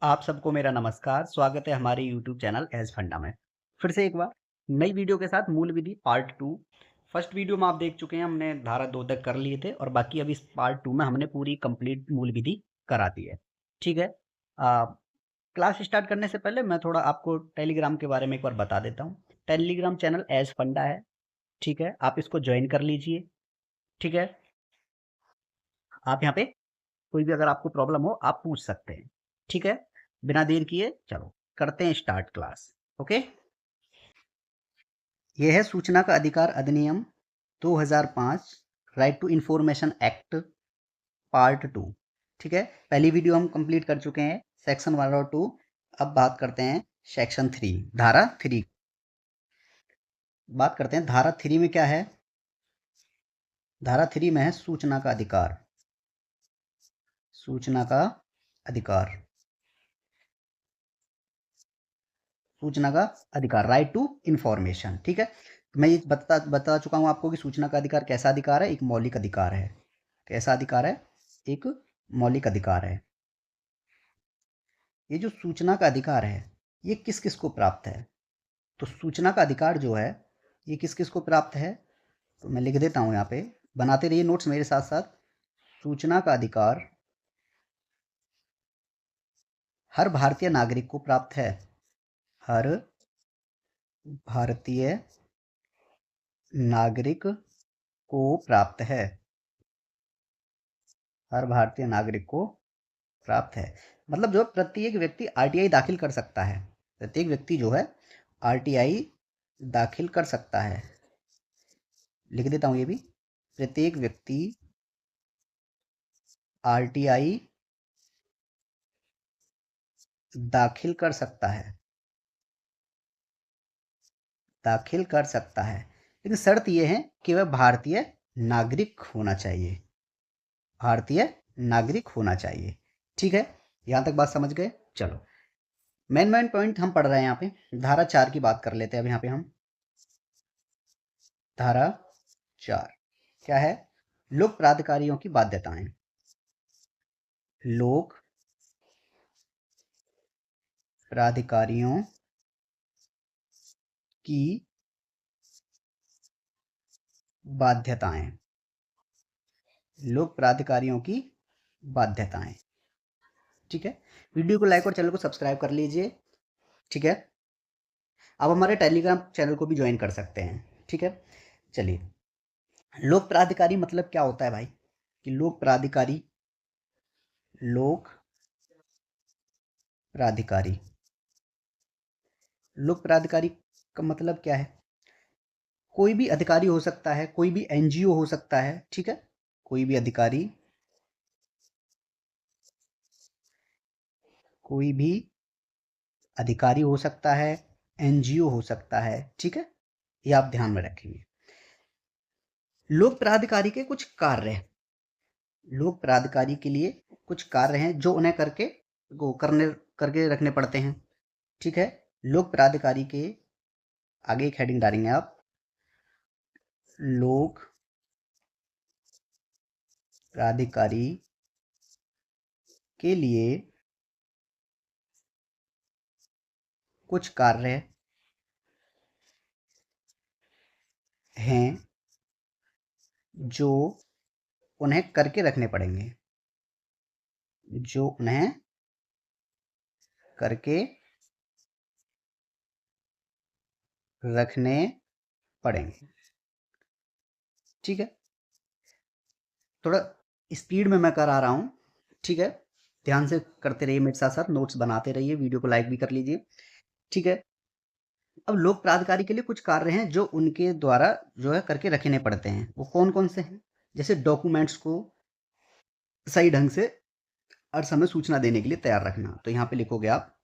आप सबको मेरा नमस्कार, स्वागत है हमारे यूट्यूब चैनल एज फंडा में। फिर से एक बार नई वीडियो के साथ मूल विधि पार्ट 2। फर्स्ट वीडियो में आप देख चुके हैं, हमने धारा 2 तक कर लिए थे और बाकी अब इस पार्ट 2 में हमने पूरी कंप्लीट मूल विधि करा दी है। ठीक है? अ, क्लास स्टार्ट करने से पहले मैं थोड़ा आपको टेलीग्राम के बारे में एक बार बता देता हूँ। टेलीग्राम चैनल एज फंडा है, ठीक है? आप इसको जॉइन कर लीजिए, ठीक है? आप यहाँ पे कोई भी अगर आपको प्रॉब्लम हो आप पूछ सकते हैं, ठीक है? बिना देर किए चलो करते हैं स्टार्ट क्लास। ओके, यह है सूचना का अधिकार अधिनियम 2005, right to information act part 2। ठीक है, पहली वीडियो हम कंप्लीट कर चुके हैं, सेक्शन 1 और 2। अब बात करते हैं सेक्शन 3, धारा 3। बात करते हैं धारा 3 में क्या है। धारा 3 में है सूचना का अधिकार। सूचना का अधिकार, सूचना का अधिकार, राइट टू इंफॉर्मेशन। ठीक है, तो मैं ये बता चुका हूं आपको कि सूचना का अधिकार कैसा अधिकार है, एक मौलिक अधिकार है। कैसा अधिकार है? एक मौलिक अधिकार है। ये जो सूचना का अधिकार है ये किस किस को प्राप्त है? तो सूचना का अधिकार जो है ये किस किस को प्राप्त है, तो मैं लिख देता हूं यहाँ पे, बनाते रहिए नोट्स मेरे साथ साथ। सूचना का अधिकार हर भारतीय नागरिक को प्राप्त है। हर भारतीय नागरिक को प्राप्त है। हर भारतीय नागरिक को प्राप्त है, मतलब जो प्रत्येक व्यक्ति आरटीआई दाखिल कर सकता है। प्रत्येक व्यक्ति जो है आरटीआई दाखिल कर सकता है। लिख देता हूं ये भी, प्रत्येक व्यक्ति आरटीआई दाखिल कर सकता है। दाखिल कर सकता है, लेकिन शर्त यह है कि वह भारतीय नागरिक होना चाहिए। भारतीय नागरिक होना चाहिए। ठीक है, यहां तक बात समझ गए? चलो मेन पॉइंट हम पढ़ रहे हैं यहाँ पे। धारा 4 की बात कर लेते हैं अब यहाँ पे हम। धारा 4 क्या है? लोक प्राधिकारियों की बाध्यताएं। लोक प्राधिकारियों की बाध्यताएं। लोक प्राधिकारियों की बाध्यताएं। ठीक है, वीडियो को लाइक और चैनल को सब्सक्राइब कर लीजिए। ठीक है, आप हमारे टेलीग्राम चैनल को भी ज्वाइन कर सकते हैं। ठीक है, चलिए, लोक प्राधिकारी मतलब क्या होता है भाई? कि लोक प्राधिकारी, लोक प्राधिकारी, लोक प्राधिकारी का मतलब क्या है? कोई भी अधिकारी हो सकता है, कोई भी एनजीओ हो सकता है। ठीक है, कोई भी अधिकारी, कोई भी अधिकारी हो सकता है, एनजीओ हो सकता है। ठीक है, ये आप ध्यान में रखेंगे। लोक प्राधिकारी के कुछ कार्य हैं। लोक प्राधिकारी के लिए कुछ कार्य हैं जो उन्हें करके रखने पड़ते हैं। ठीक है, लोक प्राधिकारी के आगे एक हेडिंग डालेंगे आप, लोक प्राधिकारी के लिए कुछ कार्य हैं जो उन्हें करके रखने पड़ेंगे। जो उन्हें करके रखने पड़ेंगे। ठीक है, थोड़ा स्पीड में मैं करा रहा हूँ। ठीक है, ध्यान से करते रहिए मेरे साथ साथ, नोट्स बनाते रहिए, वीडियो को लाइक भी कर लीजिए। ठीक है, अब लोक प्राधिकारी के लिए कुछ कार्य हैं जो उनके द्वारा जो है करके रखने पड़ते हैं। वो कौन कौन से हैं? जैसे डॉक्यूमेंट्स को सही ढंग से हर समय सूचना देने के लिए तैयार रखना, तो यहाँ पे लिखोगे आप।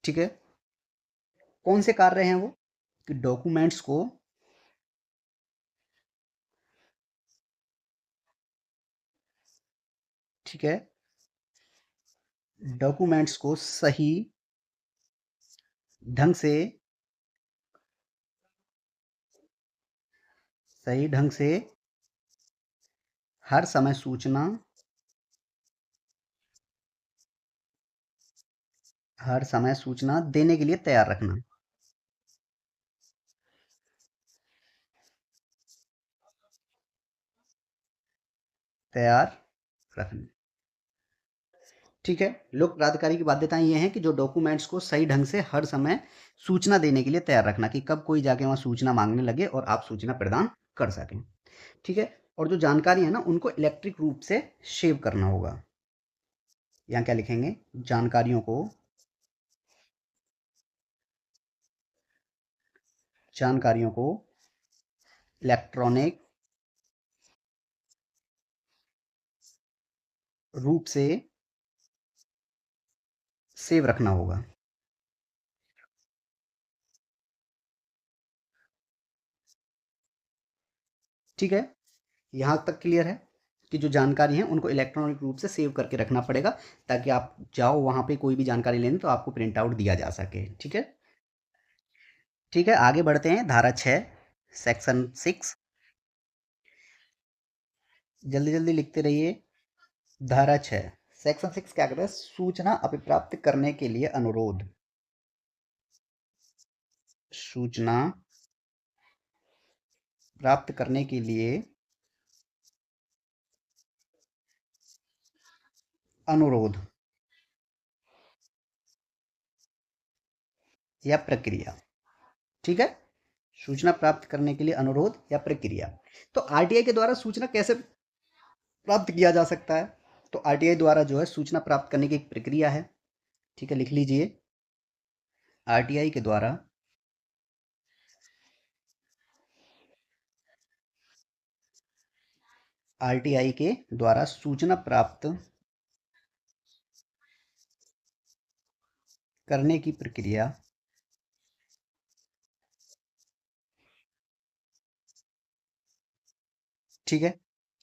ठीक है, कौन से कार्य हैं वो? कि डॉक्यूमेंट्स को ठीक है, डॉक्यूमेंट्स को सही ढंग से, सही ढंग से हर समय सूचना हर समय सूचना देने के लिए तैयार रखना। तैयार रखना। ठीक है। लोक प्राधिकारी की बाध्यताएं ये हैं कि जो डॉक्यूमेंट्स को सही ढंग से हर समय सूचना देने के लिए तैयार रखना, कि कब कोई जाके वहां सूचना मांगने लगे और आप सूचना प्रदान कर सकें। ठीक है। और जो जानकारी है ना, उनको इलेक्ट्रिक रूप से सेव करना होगा। यहाँ क्या लिखेंगे? जानकारियों को इलेक्ट्रॉनिक रूप से सेव रखना होगा। ठीक है। यहाँ तक क्लियर है कि जो जानकारी है उनको इलेक्ट्रॉनिक रूप से सेव करके रखना पड़ेगा, ताकि आप जाओ वहाँ पे कोई भी जानकारी लेने तो आपको प्रिंट आउट दिया जा सके। ठीक है। ठीक है, आगे बढ़ते हैं। धारा 6 सेक्शन 6, जल्दी जल्दी लिखते रहिए। धारा 6 सेक्शन 6 क्या कहता है? सूचना अभिप्राप्त करने के लिए अनुरोध। सूचना प्राप्त करने के लिए अनुरोध या प्रक्रिया। ठीक है। सूचना प्राप्त करने के लिए अनुरोध या प्रक्रिया। तो आरटीआई के द्वारा सूचना कैसे प्राप्त किया जा सकता है? तो आरटीआई द्वारा जो है सूचना प्राप्त करने की एक प्रक्रिया है। ठीक है, लिख लीजिए। आरटीआई के द्वारा सूचना प्राप्त करने की प्रक्रिया ठीक है।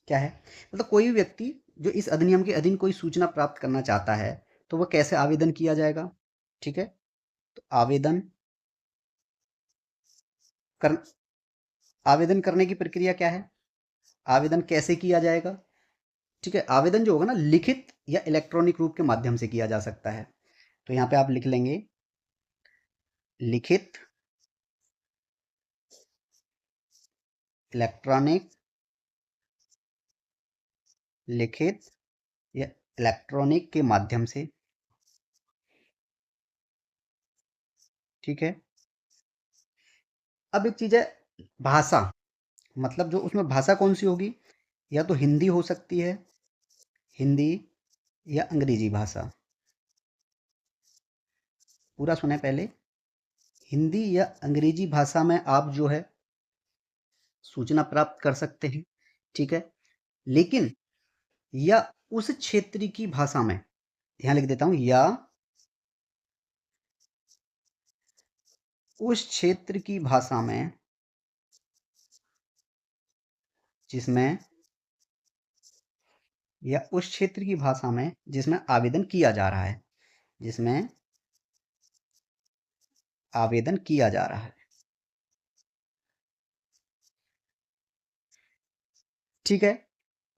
क्या है? मतलब कोई भी व्यक्ति जो इस अधिनियम के अधीन कोई सूचना प्राप्त करना चाहता है, तो वह कैसे आवेदन किया जाएगा? ठीक है। तो कर आवेदन करने की प्रक्रिया क्या है? आवेदन कैसे किया जाएगा? ठीक है। आवेदन जो होगा ना, लिखित या इलेक्ट्रॉनिक रूप के माध्यम से किया जा सकता है। तो यहाँ पे आप लिख लेंगे लिखित, इलेक्ट्रॉनिक, लिखित या इलेक्ट्रॉनिक के माध्यम से। ठीक है। अब एक चीज है भाषा, मतलब जो उसमें भाषा कौन सी होगी? या तो हिंदी हो सकती है, हिंदी या अंग्रेजी भाषा। पूरा सुने पहले। हिंदी या अंग्रेजी भाषा में आप जो है सूचना प्राप्त कर सकते हैं। ठीक है। लेकिन या उस क्षेत्र की भाषा में, यहां लिख देता हूं, या उस क्षेत्र की भाषा में जिसमें या उस क्षेत्र की भाषा में जिसमें आवेदन किया जा रहा है, जिसमें आवेदन किया जा रहा है। ठीक है।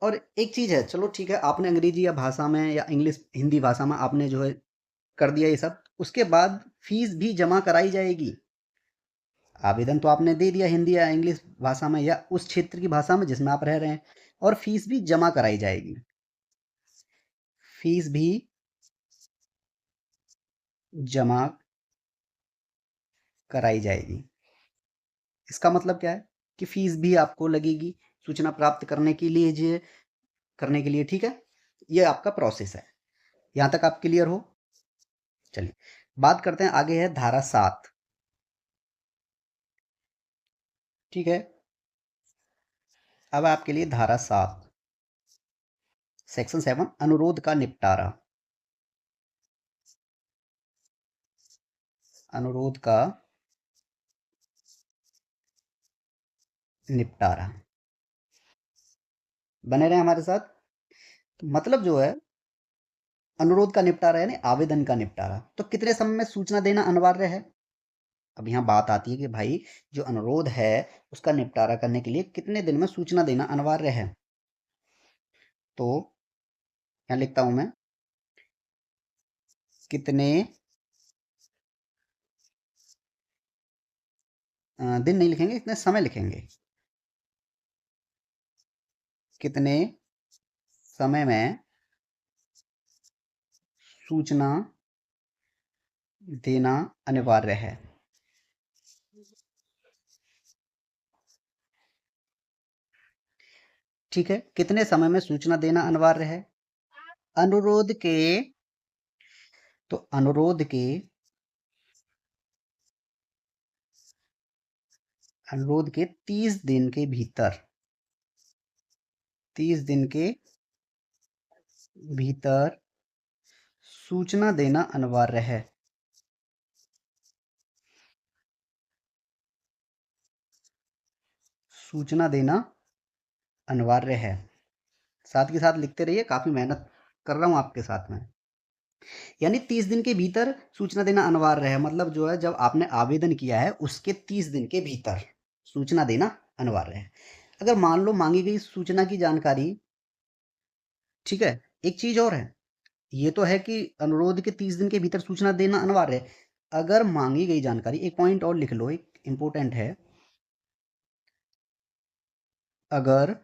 और एक चीज है, चलो ठीक है, आपने अंग्रेजी या भाषा में या इंग्लिश हिंदी भाषा में आपने जो है कर दिया ये सब, उसके बाद फीस भी जमा कराई जाएगी। आवेदन तो आपने दे दिया हिंदी या इंग्लिश भाषा में या उस क्षेत्र की भाषा में जिसमें आप रह रहे हैं, और फीस भी जमा कराई जाएगी। फीस भी जमा कराई जाएगी। इसका मतलब क्या है? कि फीस भी आपको लगेगी सूचना प्राप्त करने के लिए, ठीक है। ये आपका प्रोसेस है। यहां तक आप क्लियर हो? चलिए बात करते हैं, आगे है धारा 7। ठीक है। अब आपके लिए धारा 7 सेक्शन 7 अनुरोध का निपटारा। अनुरोध का निपटारा। बने रहे हमारे साथ। तो मतलब जो है अनुरोध का निपटारा यानी आवेदन का निपटारा, तो कितने समय में सूचना देना अनिवार्य है? अब यहाँ बात आती है कि भाई जो अनुरोध है उसका निपटारा करने के लिए कितने दिन में सूचना देना अनिवार्य है। तो यहाँ लिखता हूं मैं, कितने दिन नहीं लिखेंगे, कितने समय लिखेंगे। कितने समय में सूचना देना अनिवार्य है। ठीक है, कितने समय में सूचना देना अनिवार्य है। अनुरोध के तो अनुरोध के 30 दिन के भीतर 30 दिन के भीतर सूचना देना अनिवार्य है। सूचना देना अनिवार्य है। साथ के साथ लिखते रहिए, काफी मेहनत कर रहा हूं आपके साथ में। यानी 30 दिन के भीतर सूचना देना अनिवार्य है, मतलब जो है जब आपने आवेदन किया है उसके 30 दिन के भीतर सूचना देना अनिवार्य है। अगर मान लो मांगी गई सूचना की जानकारी, ठीक है, एक चीज और है, ये तो है कि अनुरोध के 30 दिन के भीतर सूचना देना अनिवार्य है। अगर मांगी गई जानकारी, एक पॉइंट और लिख लो, एक इंपॉर्टेंट है, अगर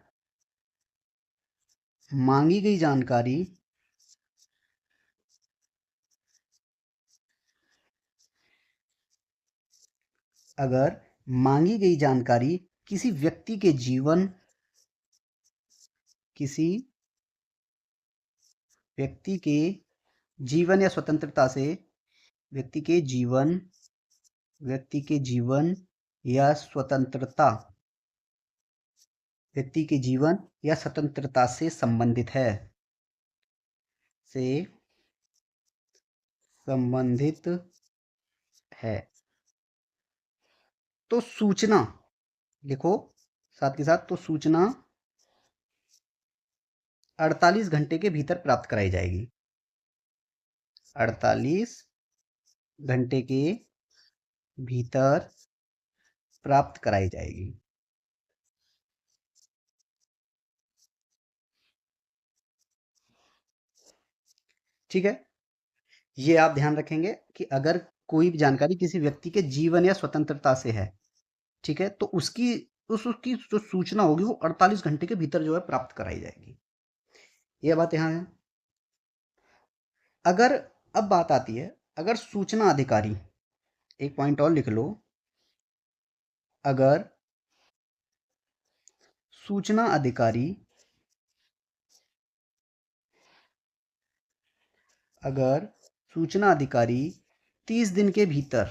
मांगी गई जानकारी अगर मांगी गई जानकारी किसी व्यक्ति के जीवन किसी व्यक्ति के जीवन या स्वतंत्रता से व्यक्ति के जीवन व्यक्ति के जीवन या स्वतंत्रता व्यक्ति के जीवन या स्वतंत्रता से संबंधित है से संबंधित है, तो सूचना लिखो साथ के साथ, तो सूचना 48 घंटे के भीतर प्राप्त कराई जाएगी। 48 घंटे के भीतर प्राप्त कराई जाएगी। ठीक है, ये आप ध्यान रखेंगे कि अगर कोई भी जानकारी किसी व्यक्ति के जीवन या स्वतंत्रता से है, ठीक है, तो उसकी जो सूचना होगी वो 48 घंटे के भीतर जो है प्राप्त कराई जाएगी। ये बात यहाँ है। अगर अब बात आती है, अगर सूचना अधिकारी, एक पॉइंट और लिख लो, अगर सूचना अधिकारी अगर सूचना अधिकारी 30 दिन के भीतर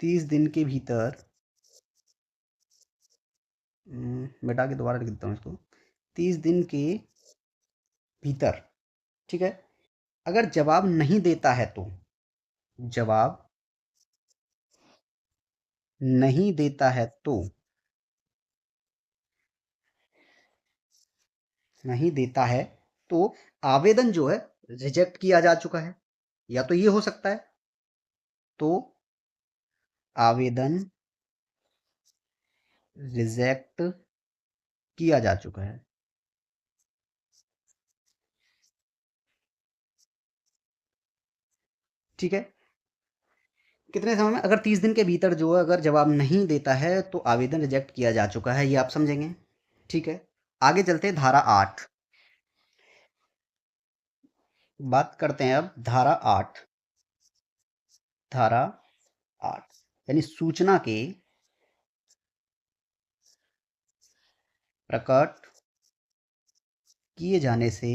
30 दिन के भीतर मिटा के दोबारा लिख देता हूँ इसको, 30 दिन के भीतर, ठीक है, अगर जवाब नहीं देता है तो जवाब नहीं देता है तो नहीं देता है तो आवेदन जो है रिजेक्ट किया जा चुका है, या तो ये हो सकता है, तो आवेदन रिजेक्ट किया जा चुका है। ठीक है, कितने समय में, अगर 30 दिन के भीतर जो है अगर जवाब नहीं देता है तो आवेदन रिजेक्ट किया जा चुका है, ये आप समझेंगे। ठीक है, आगे चलते हैं धारा 8, बात करते हैं अब धारा 8 यानी सूचना के प्रकट किए जाने से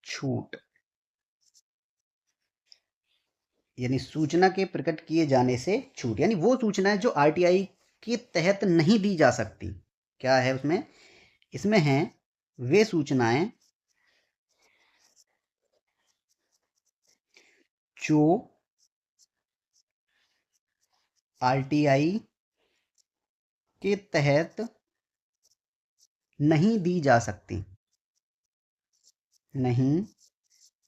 छूट, यानी सूचना के प्रकट किए जाने से छूट, यानी वो सूचनाएं जो आरटीआई के तहत नहीं दी जा सकती। क्या है उसमें, इसमें है वे सूचनाएं जो आरटीआई के तहत नहीं दी जा सकती नहीं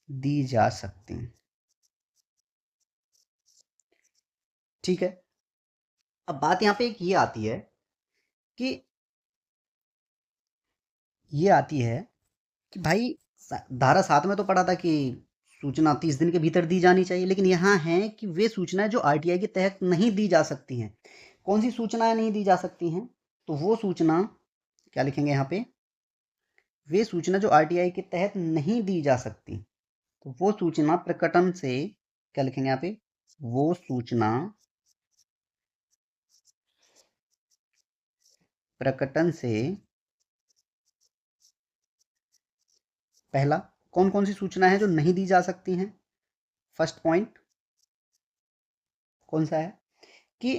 दी जा सकती। ठीक है, अब बात यहां पे एक ये आती है कि ये आती है कि भाई धारा 7 में तो पढ़ा था कि सूचना 30 दिन के भीतर दी जानी चाहिए, लेकिन यहाँ है कि वे सूचनाएं जो आरटीआई के तहत नहीं दी जा सकती हैं। कौन सी सूचनाएं नहीं दी जा सकती हैं? तो वो सूचना क्या लिखेंगे यहाँ पे? वे सूचना जो आरटीआई के तहत नहीं दी जा सकती, तो वो सूचना प्रकटन से क्या लिखेंगे यहाँ पे? वो सूचना प्रकटन से पहला कौन कौन सी सूचना है जो नहीं दी जा सकती हैं? फर्स्ट पॉइंट कौन सा है कि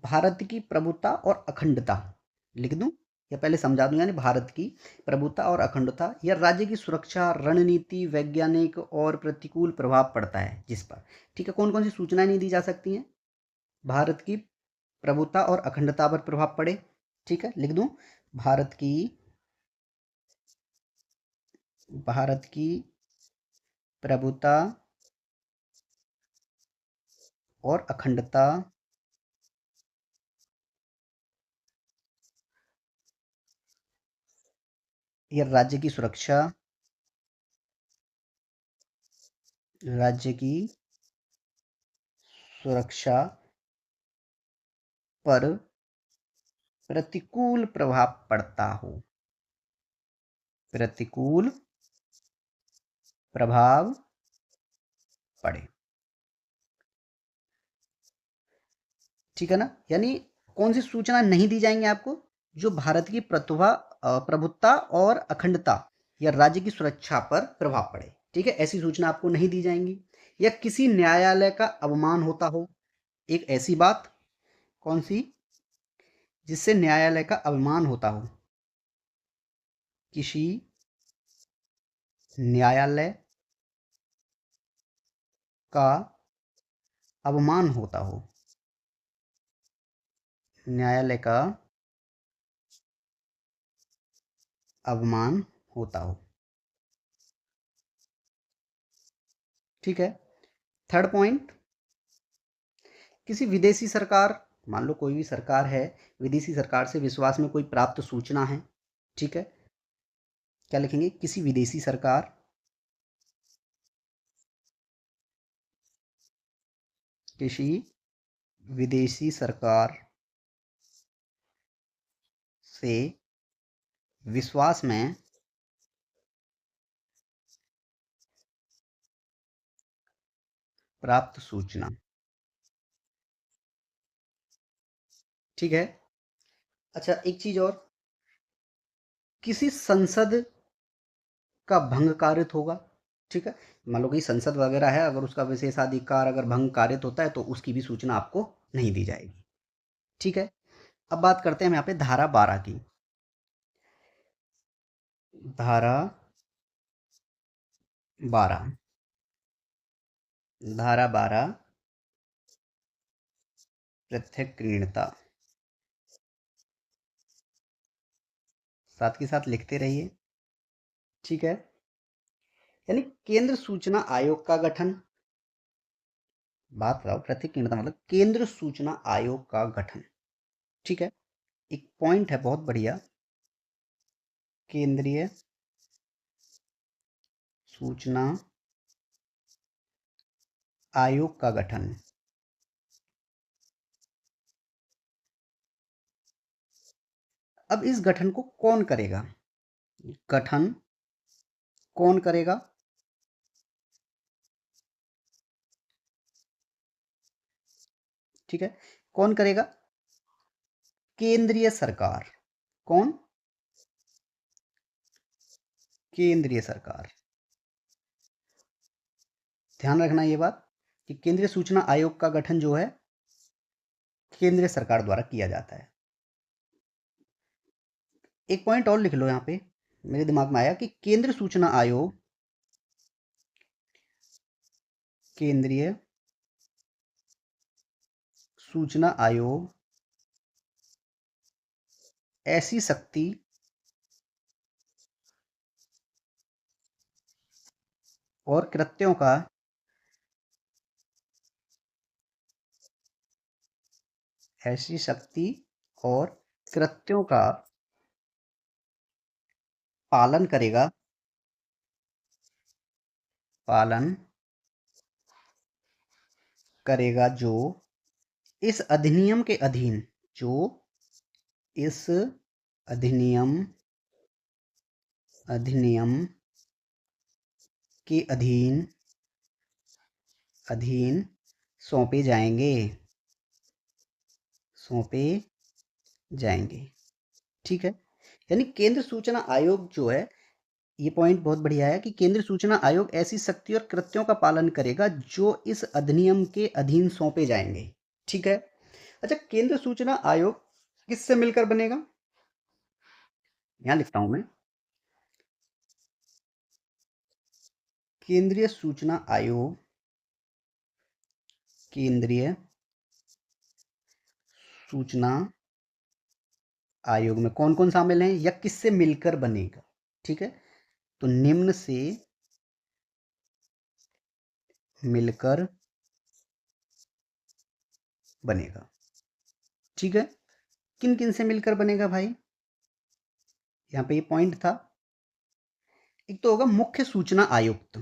भारत की प्रभुता और अखंडता, लिख दूं या पहले समझा दूं? यानी भारत की प्रभुता और अखंडता या राज्य की सुरक्षा, रणनीति, वैज्ञानिक और प्रतिकूल प्रभाव पड़ता है जिस पर। ठीक है, कौन कौन सी सूचनाएं नहीं दी जा सकती हैं? भारत की प्रभुता और अखंडता पर प्रभाव पड़े। ठीक है, लिख दूं भारत की प्रभुता और अखंडता या राज्य की सुरक्षा पर प्रतिकूल प्रभाव पड़ता हो। प्रतिकूल प्रभाव पड़े। ठीक है ना? यानी कौन सी सूचना नहीं दी जाएंगे आपको? जो भारत की प्रभुत्ता और अखंडता या राज्य की सुरक्षा पर प्रभाव पड़े। ठीक है, ऐसी सूचना आपको नहीं दी जाएंगी। या किसी न्यायालय का अवमान होता हो, एक ऐसी बात कौन सी जिससे न्यायालय का अवमान होता हो। किसी न्यायालय का अवमान होता हो। न्यायालय का अवमान होता हो। ठीक है, थर्ड पॉइंट, किसी विदेशी सरकार, मान लो कोई भी सरकार है, विदेशी सरकार से विश्वास में कोई प्राप्त सूचना है। ठीक है, क्या लिखेंगे? किसी विदेशी सरकार किसी विदेशी सरकार से विश्वास में प्राप्त सूचना। ठीक है, अच्छा एक चीज और, किसी संसद का भंग कारित होगा। ठीक है, मान लो कि संसद वगैरह है, अगर उसका विशेषाधिकार अगर भंग कारित होता है तो उसकी भी सूचना आपको नहीं दी जाएगी। ठीक है, अब बात करते हैं हम यहाँ पे धारा 12 की। धारा 12 धारा 12 पृथक्करणता, साथ के साथ लिखते रहिए। ठीक है, यानी केंद्र सूचना आयोग का गठन। बात बताओ, पृथक्करणता मतलब केंद्र सूचना आयोग का गठन। ठीक है, एक पॉइंट है बहुत बढ़िया, केंद्रीय सूचना आयोग का गठन। अब इस गठन को कौन करेगा? गठन कौन करेगा? ठीक है, कौन करेगा? केंद्रीय सरकार। कौन? केंद्रीय सरकार। ध्यान रखना ये बात कि केंद्रीय सूचना आयोग का गठन जो है केंद्रीय सरकार द्वारा किया जाता है। एक पॉइंट और लिख लो यहाँ पे, मेरे दिमाग में आया कि केंद्रीय सूचना आयोग केंद्रीय सूचना आयोग ऐसी शक्ति और कृत्यों का ऐसी शक्ति और कृत्यों का पालन करेगा। पालन करेगा जो इस अधिनियम के अधीन, जो इस अधिनियम के अधीन सौंपे जाएंगे। ठीक है, यानी केंद्र सूचना आयोग जो है, ये पॉइंट बहुत बढ़िया है कि केंद्र सूचना आयोग ऐसी शक्ति और कृत्यों का पालन करेगा जो इस अधिनियम के अधीन सौंपे जाएंगे। ठीक है। अच्छा, केंद्र सूचना आयोग किससे मिलकर बनेगा? यहां लिखता हूं मैं, केंद्रीय सूचना आयोग में कौन कौन शामिल हैं या किससे मिलकर बनेगा? ठीक है, तो निम्न से मिलकर बनेगा। ठीक है, किन किन से मिलकर बनेगा भाई? यहां पे ये पॉइंट था, एक तो होगा मुख्य सूचना आयुक्त।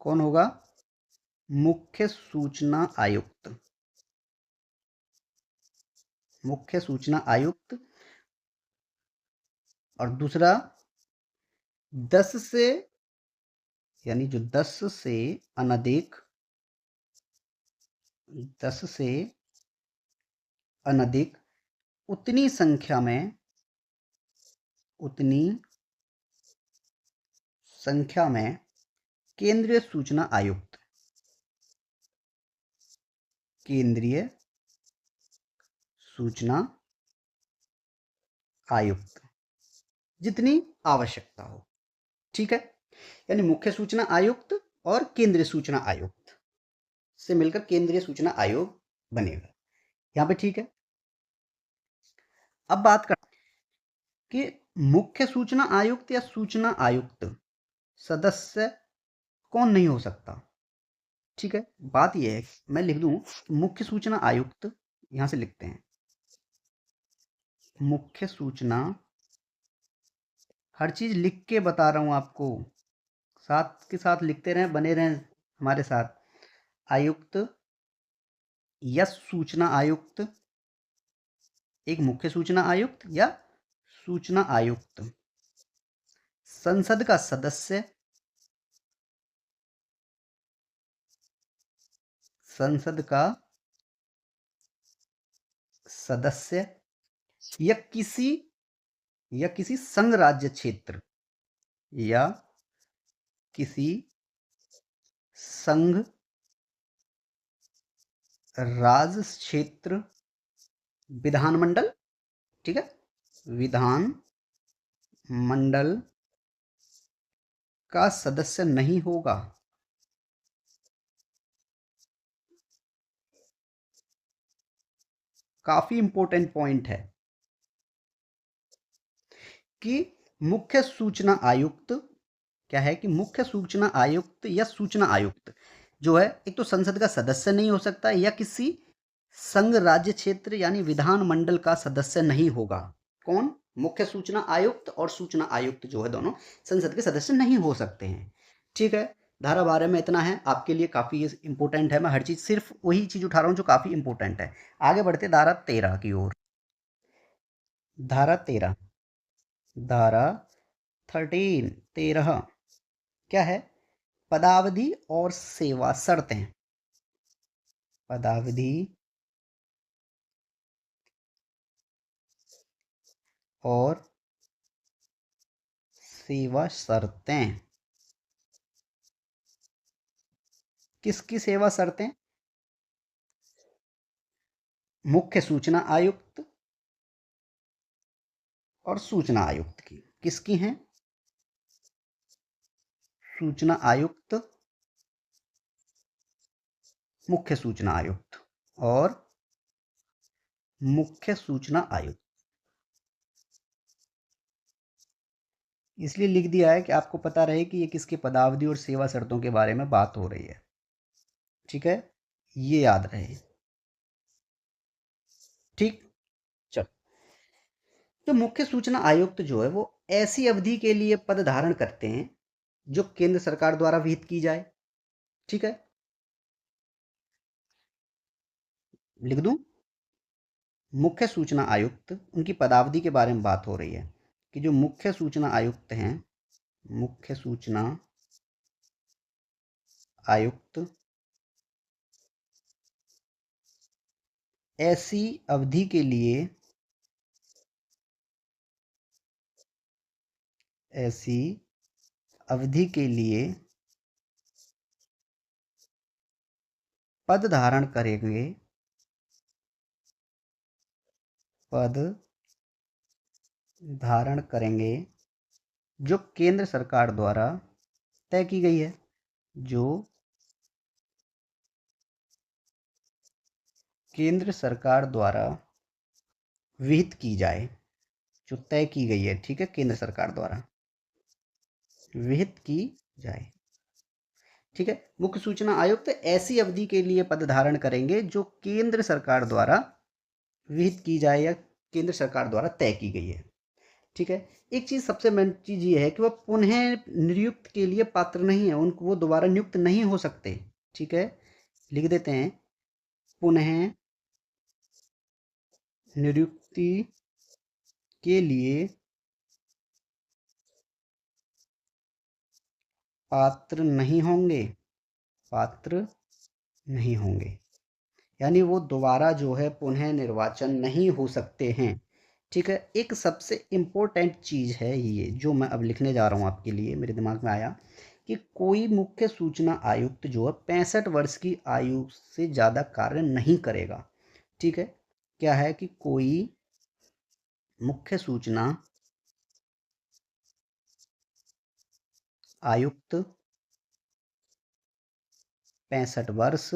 कौन होगा? मुख्य सूचना आयुक्त। मुख्य सूचना आयुक्त। और दूसरा 10 से, यानी जो 10 से अनधिक उतनी संख्या में केंद्रीय सूचना आयुक्त जितनी आवश्यकता हो। ठीक है, यानी मुख्य सूचना आयुक्त और केंद्रीय सूचना आयुक्त से मिलकर केंद्रीय सूचना आयोग बनेगा। यहां पे ठीक है। अब बात कर कि मुख्य सूचना आयुक्त या सूचना आयुक्त सदस्य कौन नहीं हो सकता। ठीक है, बात यह है, मैं लिख दूं मुख्य सूचना आयुक्त, यहां से लिखते हैं मुख्य सूचना, हर चीज लिख के बता रहा हूं आपको, साथ के साथ लिखते रहें, बने रहें हमारे साथ। आयुक्त या सूचना आयुक्त, एक मुख्य सूचना आयुक्त या सूचना आयुक्त, संसद का सदस्य, या किसी संघ राज्य क्षेत्र या किसी संघ राज क्षेत्र विधानमंडल। ठीक है, विधान मंडल का सदस्य नहीं होगा। काफी इंपॉर्टेंट पॉइंट है कि मुख्य सूचना आयुक्त क्या है, कि मुख्य सूचना आयुक्त या सूचना आयुक्त जो है, एक तो संसद का सदस्य नहीं हो सकता या किसी संघ राज्य क्षेत्र यानी विधान मंडल का सदस्य नहीं होगा। कौन? मुख्य सूचना आयुक्त और सूचना आयुक्त जो है, दोनों संसद के सदस्य नहीं हो सकते हैं। ठीक है, धारा 12 में इतना है, आपके लिए काफी इंपॉर्टेंट है। मैं हर चीज सिर्फ वही चीज उठा रहा हूं जो काफी इंपॉर्टेंट है। आगे बढ़ते धारा 13 की ओर। धारा 13 13 क्या है? पदावधि और सेवा शर्तें। पदावधि और सेवा शर्तें। किसकी सेवा शर्तें? मुख्य सूचना आयुक्त और सूचना आयुक्त की। किसकी हैं? सूचना आयुक्त, मुख्य सूचना आयुक्त और मुख्य सूचना आयुक्त। इसलिए लिख दिया है कि आपको पता रहे कि ये किसके पदावधि और सेवा शर्तों के बारे में बात हो रही है। ठीक है, ये याद रहे। ठीक, चलो। तो मुख्य सूचना आयुक्त जो है वो ऐसी अवधि के लिए पद धारण करते हैं जो केंद्र सरकार द्वारा विहित की जाए। ठीक है, लिख दूं? मुख्य सूचना आयुक्त, उनकी पदावधि के बारे में बात हो रही है कि जो मुख्य सूचना आयुक्त हैं, मुख्य सूचना आयुक्त ऐसी अवधि के लिए, ऐसी अवधि के लिए पद धारण करेंगे, पद धारण करेंगे जो केंद्र सरकार द्वारा तय की गई है, जो केंद्र सरकार द्वारा विहित की जाए, जो तय की गई है, ठीक है, केंद्र सरकार द्वारा विहित की जाए, ठीक है। मुख्य सूचना आयुक्त ऐसी अवधि के लिए पद धारण करेंगे जो केंद्र सरकार द्वारा विहित की जाए या केंद्र सरकार द्वारा तय की गई है, ठीक है। एक चीज़, सबसे मेन चीज़ ये है कि वह पुनः नियुक्त के लिए पात्र नहीं है, उनको वो दोबारा नियुक्त नहीं हो सकते, ठीक है। लिख देते हैं, पुनः नियुक्ति के लिए पात्र नहीं होंगे, पात्र नहीं होंगे, यानी वो दोबारा जो है पुनः निर्वाचन नहीं हो सकते हैं, ठीक है। एक सबसे इम्पोर्टेंट चीज़ है ये जो मैं अब लिखने जा रहा हूँ आपके लिए, मेरे दिमाग में आया कि कोई मुख्य सूचना आयुक्त जो है 65 वर्ष की आयु से ज़्यादा कार्य नहीं करेगा, ठीक है। क्या है कि कोई मुख्य सूचना आयुक्त 65 वर्ष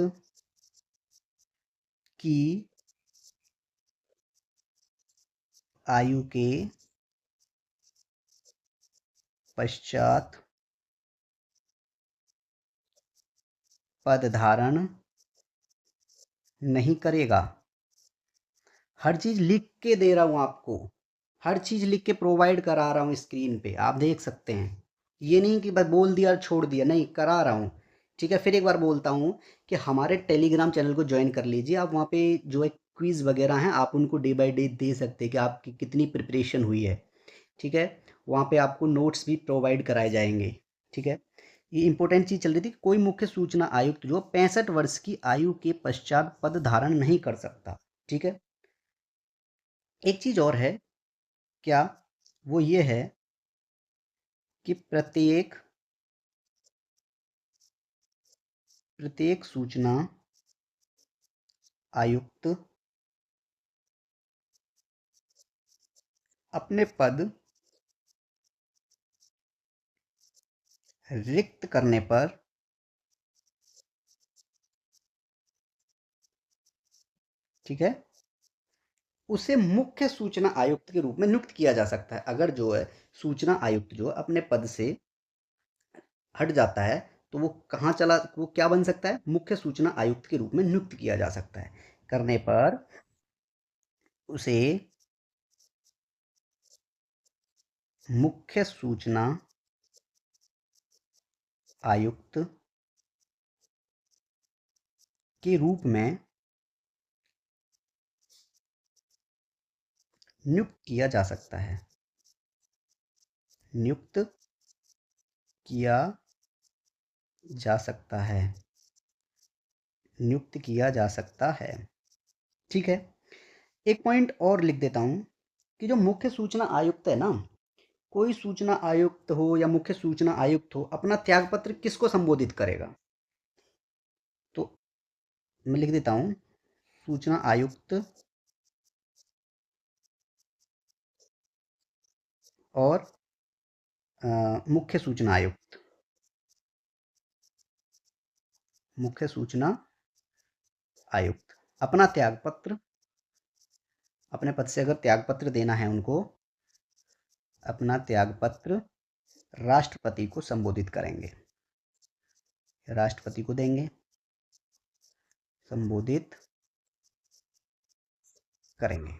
की आयु के पश्चात पद धारण नहीं करेगा। हर चीज़ लिख के दे रहा हूँ आपको, हर चीज़ लिख के प्रोवाइड करा रहा हूँ स्क्रीन पे, आप देख सकते हैं। ये नहीं कि बस बोल दिया और छोड़ दिया, नहीं, करा रहा हूँ, ठीक है। फिर एक बार बोलता हूँ कि हमारे टेलीग्राम चैनल को ज्वाइन कर लीजिए, आप वहाँ पे जो है क्विज़ वगैरह हैं आप उनको डे बाय डे दे सकते हैं कि आपकी कितनी प्रिपरेशन हुई है, ठीक है। वहाँ पे आपको नोट्स भी प्रोवाइड कराए जाएंगे, ठीक है। ये इंपॉर्टेंट चीज़ चल रही थी कि कोई मुख्य सूचना आयुक्त जो 65 वर्ष की आयु के पश्चात पद धारण नहीं कर सकता, ठीक है। एक चीज़ और है, क्या? वो ये है कि प्रत्येक सूचना आयुक्त अपने पद रिक्त करने पर ठीक है, उसे मुख्य सूचना आयुक्त के रूप में नियुक्त किया जा सकता है। अगर जो है सूचना आयुक्त जो अपने पद से हट जाता है तो वो कहाँ चला, वो क्या बन सकता है, मुख्य सूचना आयुक्त के रूप में नियुक्त किया जा सकता है। करने पर उसे मुख्य सूचना आयुक्त के रूप में नियुक्त किया जा सकता है, नियुक्त किया जा सकता है, नियुक्त किया जा सकता है, ठीक है। एक पॉइंट और लिख देता हूं कि जो मुख्य सूचना आयुक्त है ना, कोई सूचना आयुक्त हो या मुख्य सूचना आयुक्त हो, अपना त्यागपत्र किसको संबोधित करेगा? तो मैं लिख देता हूं, सूचना आयुक्त और मुख्य सूचना आयुक्त, मुख्य सूचना आयुक्त अपना त्यागपत्र, अपने पद से अगर त्यागपत्र देना है उनको, अपना त्यागपत्र राष्ट्रपति को संबोधित करेंगे, राष्ट्रपति को देंगे, संबोधित करेंगे,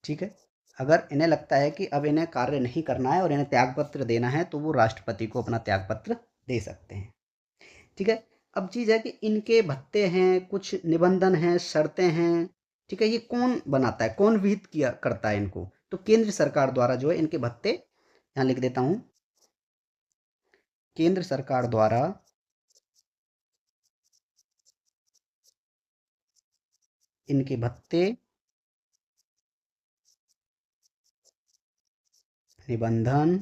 ठीक है। अगर इन्हें लगता है कि अब इन्हें कार्य नहीं करना है और इन्हें त्यागपत्र देना है तो वो राष्ट्रपति को अपना त्यागपत्र दे सकते हैं, ठीक है। अब चीज़ है कि इनके भत्ते हैं, कुछ निबंधन हैं, शर्तें हैं, ठीक है। ये कौन बनाता है, कौन विहित किया करता है इनको? तो केंद्र सरकार द्वारा जो है इनके भत्ते, यहाँ लिख देता हूँ, केंद्र सरकार द्वारा इनके भत्ते, निबंधन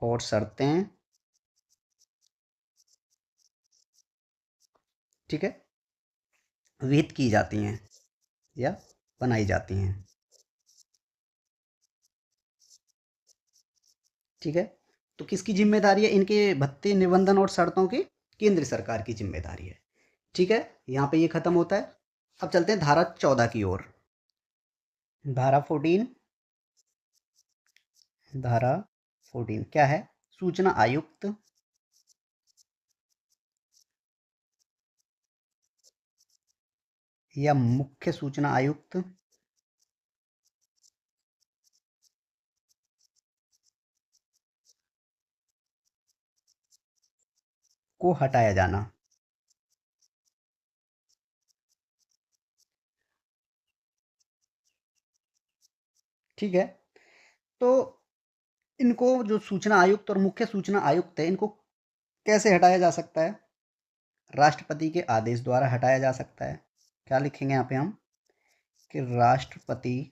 और शर्तें, ठीक है, विहित की जाती हैं या बनाई जाती हैं, ठीक है। तो किसकी जिम्मेदारी है इनके भत्ते, निबंधन और शर्तों की? केंद्र सरकार की जिम्मेदारी है, ठीक है। यहाँ पे ये खत्म होता है। अब चलते हैं धारा 14 की ओर। धारा 14, धारा 14 क्या है? सूचना आयुक्त या मुख्य सूचना आयुक्त को हटाया जाना। ठीक है। तो इनको, जो सूचना आयुक्त और मुख्य सूचना आयुक्त है, इनको कैसे हटाया जा सकता है? राष्ट्रपति के आदेश द्वारा हटाया जा सकता है। क्या लिखेंगे यहाँ पे हम कि राष्ट्रपति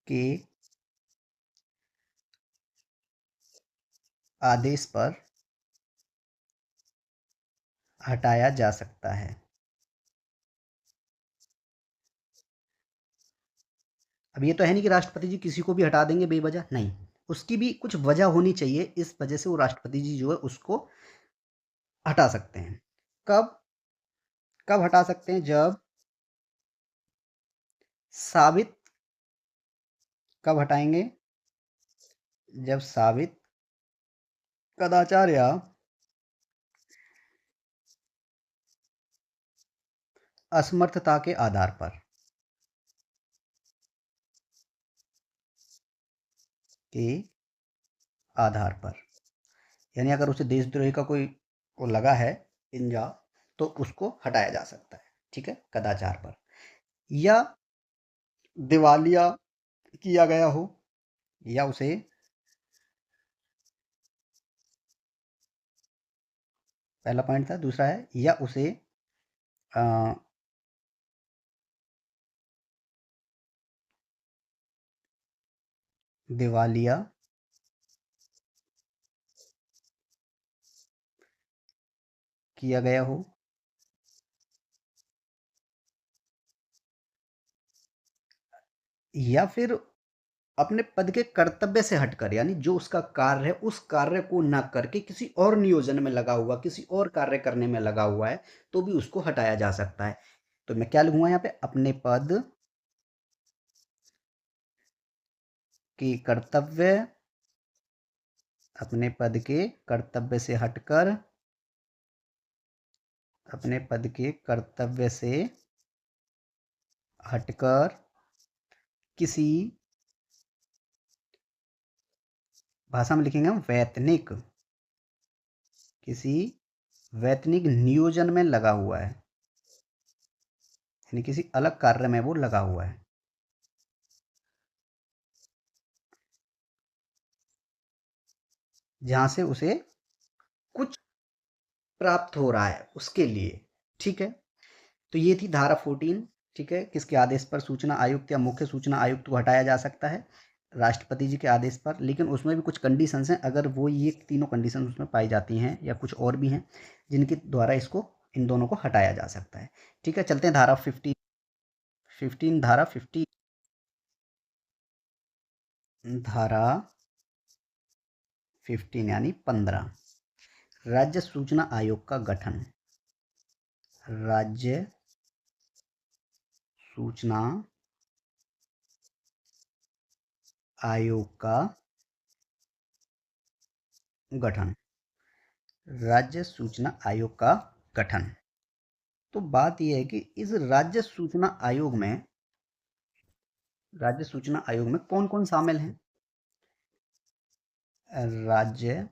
के आदेश पर हटाया जा सकता है। अब ये तो है नहीं कि राष्ट्रपति जी किसी को भी हटा देंगे बेवजह, नहीं, उसकी भी कुछ वजह होनी चाहिए, इस वजह से वो राष्ट्रपति जी जो है उसको हटा सकते हैं। कब कब हटा सकते हैं? जब साबित, कब हटाएंगे? जब साबित कदाचार या असमर्थता के आधार पर, के आधार पर, यानी अगर उसे देशद्रोही का कोई वो लगा है इंजा, तो उसको हटाया जा सकता है, ठीक है, कदाचार पर। या दिवालिया किया गया हो, या उसे पहला पॉइंट था, दूसरा है या उसे अ, दिवालिया किया गया हो, या फिर अपने पद के कर्तव्य से हटकर, यानी जो उसका कार्य है उस कार्य को न करके किसी और नियोजन में लगा हुआ, किसी और कार्य करने में लगा हुआ है, तो भी उसको हटाया जा सकता है। तो मैं क्या लिखूंगा यहाँ पे? अपने पद की कर्तव्य, अपने पद के कर्तव्य से हटकर, अपने पद के कर्तव्य से हटकर किसी, भाषा में लिखेंगे हम वैतनिक, किसी वैतनिक नियोजन में लगा हुआ है, यानी किसी अलग कार्य में वो लगा हुआ है, जहां से उसे कुछ प्राप्त हो रहा है उसके लिए, ठीक है। तो ये थी धारा 14, ठीक है, किसके आदेश पर सूचना आयुक्त या मुख्य सूचना आयुक्त को हटाया जा सकता है? राष्ट्रपति जी के आदेश पर। लेकिन उसमें भी कुछ कंडीशंस हैं, अगर वो ये तीनों कंडीशंस उसमें पाई जाती हैं या कुछ और भी हैं जिनके द्वारा इसको, इन दोनों को हटाया जा सकता है, ठीक है। चलते हैं धारा 15, धारा 15, धारा 15 यानी 15, राज्य सूचना आयोग का गठन। राज्य सूचना आयोग का गठन, राज्य सूचना आयोग का गठन। तो बात यह है कि इस राज्य सूचना आयोग में कौन कौन शामिल हैं? राज्य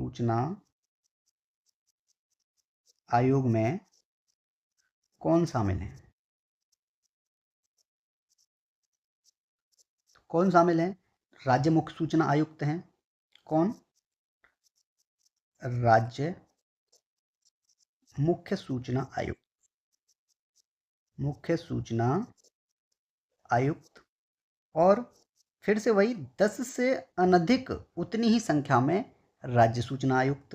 सूचना आयोग में कौन शामिल है? कौन शामिल है? राज्य मुख्य सूचना आयुक्त हैं। कौन? राज्य मुख्य सूचना आयुक्त। मुख्य सूचना आयुक्त। और फिर से वही 10 से अनधिक उतनी ही संख्या में राज्य सूचना आयुक्त।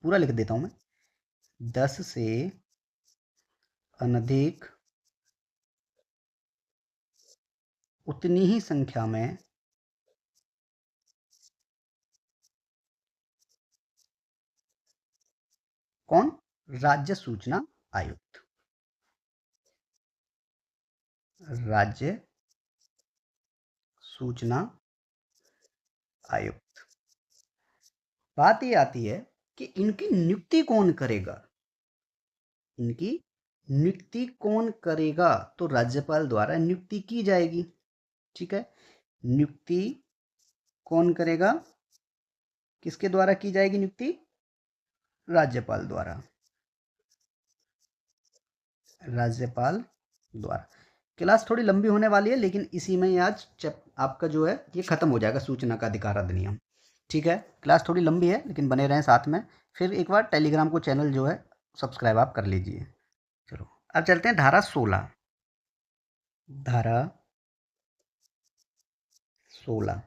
पूरा लिख देता हूं मैं। 10 से अनधिक उतनी ही संख्या में कौन? राज्य सूचना आयुक्त। राज्य सूचना आयुक्त। बात ये आती है कि इनकी नियुक्ति कौन करेगा? इनकी नियुक्ति कौन करेगा? तो राज्यपाल द्वारा नियुक्ति की जाएगी। ठीक है, नियुक्ति कौन करेगा? किसके द्वारा की जाएगी नियुक्ति? राज्यपाल द्वारा। राज्यपाल द्वारा। क्लास थोड़ी लंबी होने वाली है, लेकिन इसी में आज आपका जो है ये खत्म हो जाएगा, सूचना का अधिकार अधिनियम। ठीक है, क्लास थोड़ी लंबी है लेकिन बने रहें साथ में। फिर एक बार टेलीग्राम को चैनल जो है सब्सक्राइब आप कर लीजिए। चलो अब चलते हैं धारा 16। धारा 16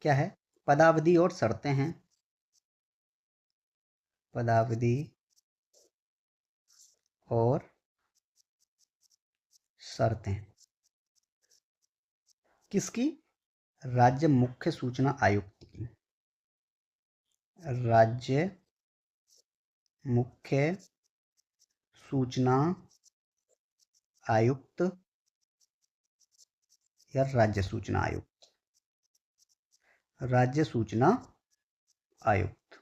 क्या है? पदावधि और शर्तें हैं। पदावधि और शर्तें किसकी? राज्य मुख्य सूचना आयुक्त की। राज्य मुख्य सूचना आयुक्त या राज्य सूचना आयुक्त। राज्य सूचना आयुक्त।